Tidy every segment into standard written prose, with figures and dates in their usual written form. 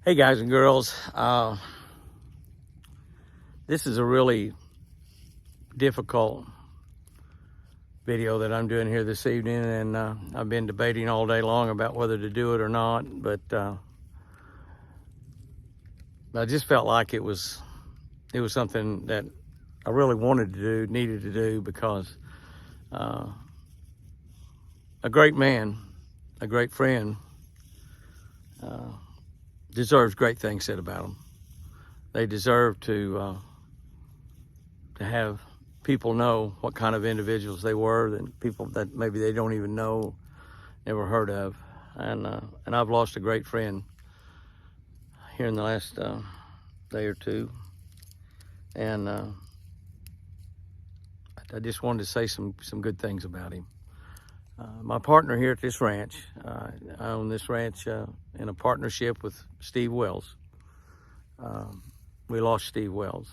Hey guys and girls, this is a really difficult video that I'm doing here this evening, and I've been debating all day long about whether to do it or not, but I just felt like it was something that I really wanted to do, needed to do, because a great man, a great friend, deserves great things said about him. They deserve to have people know what kind of individuals they were, and people that maybe they don't even know, never heard of. And I've lost a great friend here in the last day or two, and I just wanted to say some good things about him. My partner here at this ranch, I own this ranch in a partnership with Steve Wells. We lost Steve Wells.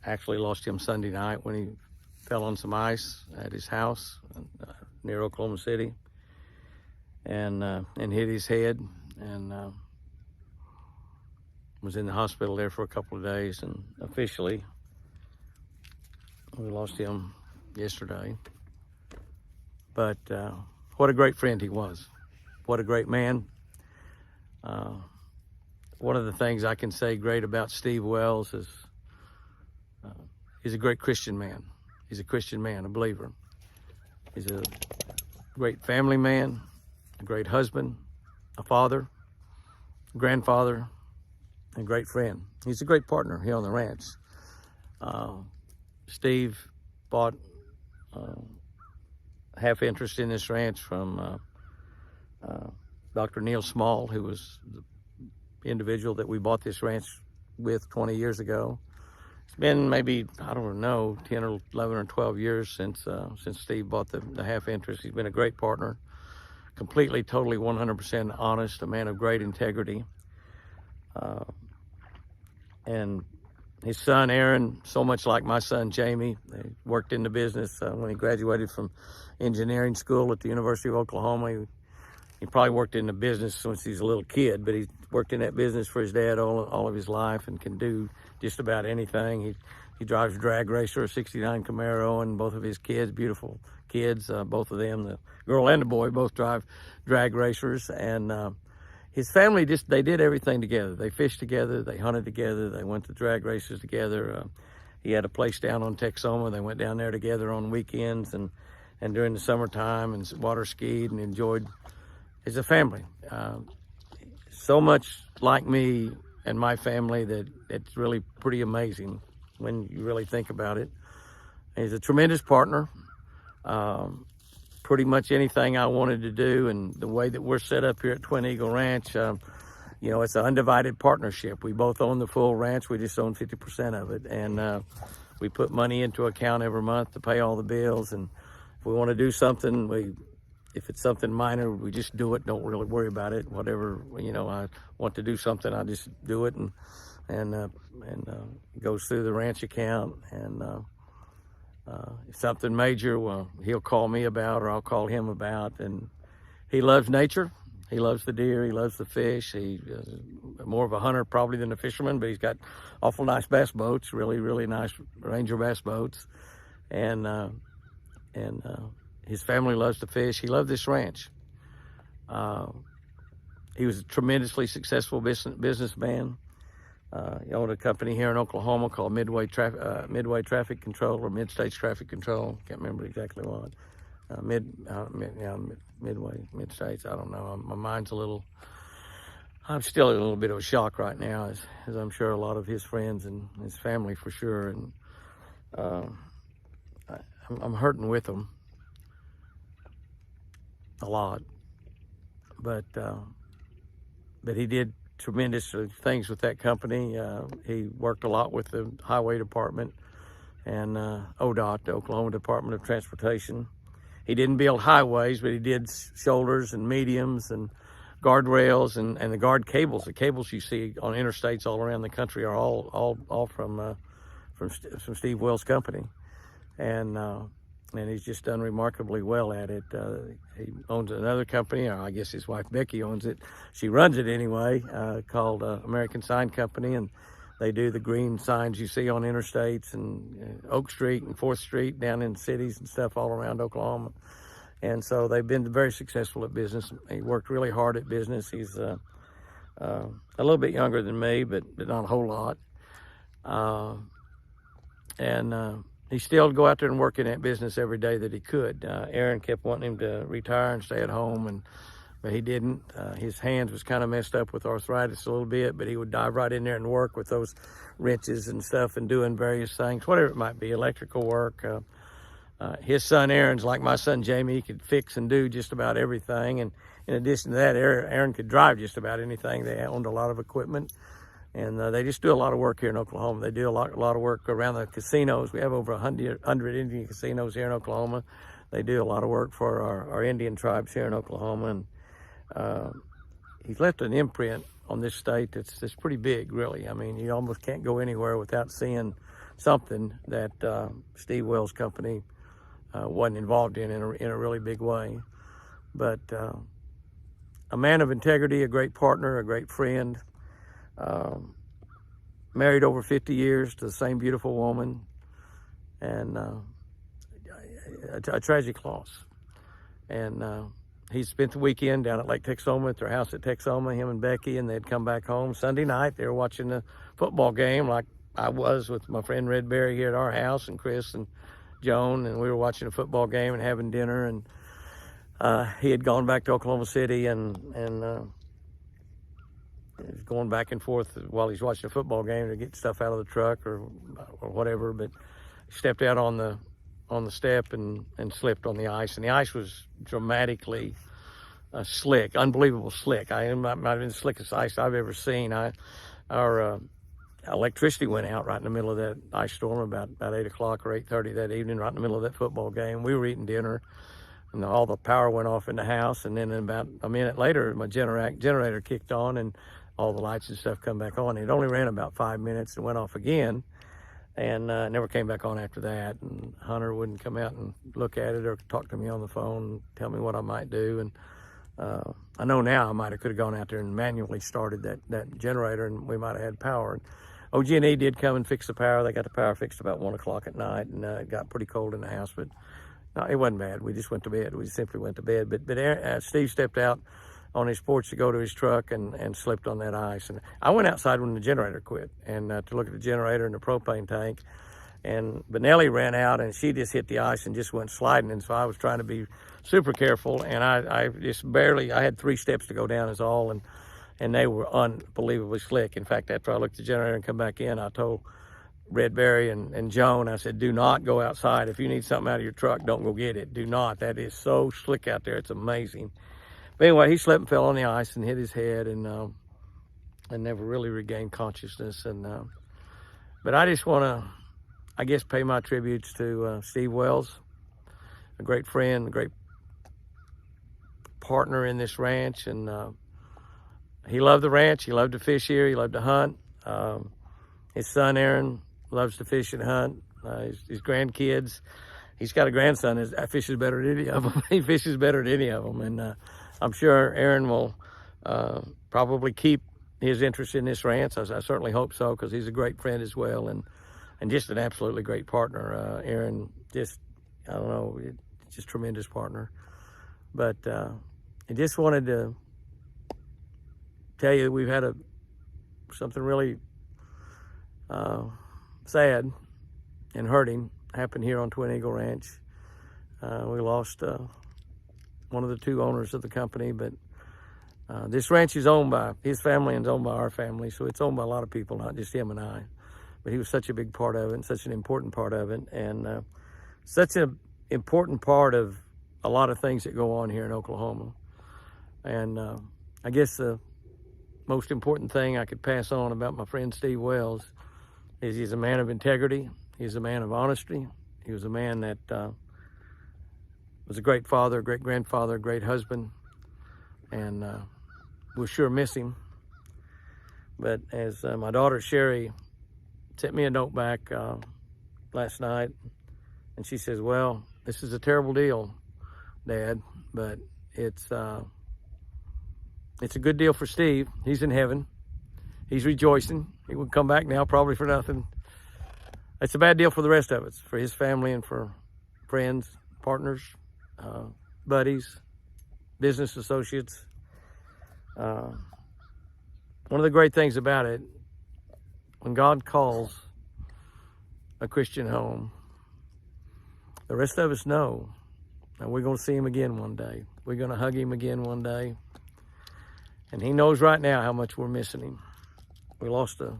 Actually lost him Sunday night when he fell on some ice at his house near Oklahoma City, and hit his head, and was in the hospital there for a couple of days, and officially we lost him yesterday. But what a great friend he was. What a great man. One of the things I can say great about Steve Wells is he's a great Christian man. He's a Christian man, a believer. He's a great family man, a great husband, a father, a grandfather, and a great friend. He's a great partner here on the ranch. Steve bought half interest in this ranch from Dr. Neil Small, who was the individual that we bought this ranch with 20 years ago. It's been maybe, I don't know, 10 or 11 or 12 years since Steve bought the half interest. He's been a great partner, completely, totally, 100% honest, a man of great integrity. And his son, Aaron, so much like my son, Jamie, they worked in the business when he graduated from engineering school at the University of Oklahoma. He probably worked in the business since he was a little kid, but he worked in that business for his dad all of his life and can do just about anything. He drives a drag racer, a 69 Camaro, and both of his kids, beautiful kids, both of them, the girl and the boy, both drive drag racers. And his family they did everything together. They fished together, they hunted together, they went to drag races together. He had a place down on Texoma. They went down there together on weekends and during the summertime, and water skied and enjoyed as a family. So much like me and my family that it's really pretty amazing when you really think about it. He's a tremendous partner. Pretty much anything I wanted to do, and the way that we're set up here at Twin Eagle Ranch, it's an undivided partnership. We both own the full ranch. We just own 50% of it, and we put money into account every month to pay all the bills. And if we want to do something, if it's something minor, we just do it. Don't really worry about it. Whatever, I want to do something, I just do it, and it goes through the ranch account. And if something major, well, he'll call me about, or I'll call him about. And he loves nature. He loves the deer. He loves the fish. He's more of a hunter probably than a fisherman, but he's got awful nice bass boats, really, really nice Ranger bass boats. And his family loves to fish. He loved this ranch. He was a tremendously successful businessman. He owned a company here in Oklahoma called Midway Traffic Control, or Mid-States Traffic Control. Can't remember exactly what. Midway, Mid-States. I don't know. My mind's I'm still in a little bit of a shock right now, as I'm sure a lot of his friends and his family for sure. And I'm hurting with him a lot, but he did tremendous things with that company. He worked a lot with the highway department and ODOT, the Oklahoma Department of Transportation. He didn't build highways, but he did shoulders and mediums and guardrails and the guard cables. The cables you see on interstates all around the country are all from Steve Wells' company. And and he's just done remarkably well at it. He owns another company, or I guess his wife Becky owns it. She runs it anyway, called American Sign Company, and they do the green signs you see on interstates and Oak Street and 4th Street down in cities and stuff all around Oklahoma. And so they've been very successful at business. He worked really hard at business. He's a little bit younger than me, but not a whole lot. And he still go out there and work in that business every day that he could. Aaron kept wanting him to retire and stay at home, but he didn't. His hands was kind of messed up with arthritis a little bit, but he would dive right in there and work with those wrenches and stuff and doing various things, whatever it might be, electrical work. His son Aaron's like my son Jamie. He could fix and do just about everything. And in addition to that, Aaron could drive just about anything. They owned a lot of equipment. And they just do a lot of work here in Oklahoma. They do a lot of work around the casinos. We have over 100 Indian casinos here in Oklahoma. They do a lot of work for our Indian tribes here in Oklahoma. And he's left an imprint on this state that's pretty big, really. I mean, you almost can't go anywhere without seeing something that Steve Wells' company wasn't involved in a really big way. But a man of integrity, a great partner, a great friend. Married over 50 years to the same beautiful woman, and a tragic loss. And he spent the weekend down at Lake Texoma at their house at Texoma, him and Becky, and they'd come back home Sunday night. They were watching the football game like I was with my friend Red Berry here at our house, and Chris and Joan, and we were watching a football game and having dinner. And he had gone back to Oklahoma City and he's going back and forth while he's watching a football game to get stuff out of the truck or whatever, but stepped out on the step and slipped on the ice. And the ice was dramatically slick, unbelievable slick. It might have been the slickest ice I've ever seen. Our electricity went out right in the middle of that ice storm about 8 o'clock or 8:30 that evening, right in the middle of that football game. We were eating dinner, and all the power went off in the house. And then about a minute later, my generator kicked on, and all the lights and stuff come back on. It only ran about 5 minutes and went off again, and never came back on after that. And Hunter wouldn't come out and look at it or talk to me on the phone and tell me what I might do. And I know now I could have gone out there and manually started that generator, and we might have had power. And OG&E did come and fix the power. They got the power fixed about 1 o'clock at night, and it got pretty cold in the house, but no, it wasn't bad. We just went to bed. We simply went to bed. But Steve stepped out on his porch to go to his truck and slipped on that ice. And I went outside when the generator quit and to look at the generator and the propane tank. But Nellie ran out and she just hit the ice and just went sliding. And so I was trying to be super careful, and I just barely, I had 3 steps to go down is all, and they were unbelievably slick. In fact, after I looked at the generator and come back in, I told Red Berry and Joan, I said, do not go outside. If you need something out of your truck, don't go get it. Do not. That is so slick out there. It's amazing. But anyway, he slipped and fell on the ice and hit his head and never really regained consciousness. But I just want to, I guess, pay my tributes to Steve Wells, a great friend, a great partner in this ranch. And he loved the ranch. He loved to fish here. He loved to hunt. His son, Aaron, loves to fish and hunt. His grandkids, he's got a grandson that fishes better than any of them. He fishes better than any of them. And I'm sure Aaron will probably keep his interest in this ranch. I certainly hope so, because he's a great friend as well, and just an absolutely great partner. Aaron, just, I don't know, just tremendous partner. But I just wanted to tell you that we've had something really sad and hurting happened here on Twin Eagle Ranch. We lost one of the 2 owners of the company, but this ranch is owned by his family and is owned by our family, so it's owned by a lot of people, not just him and I. But he was such a big part of it and such an important part of it, and such an important part of a lot of things that go on here in Oklahoma. And I guess the most important thing I could pass on about my friend Steve Wells is he's a man of integrity. He's a man of honesty. He was a man that was a great father, a great grandfather, a great husband, and we'll sure miss him. But as my daughter Sherry sent me a note back last night, and she says, well, This is a terrible deal, Dad, but it's a good deal for Steve. He's in heaven. He's rejoicing. He would come back now probably for nothing. It's a bad deal for the rest of us, for his family and for friends, partners, buddies, business associates. One of the great things about it, when God calls a Christian home, the rest of us know that we're going to see him again one day. We're going to hug him again one day. And he knows right now how much we're missing him. We lost a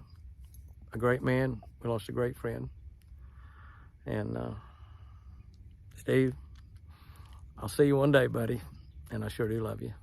great man. We lost a great friend. And Steve, I'll see you one day, buddy. And I sure do love you.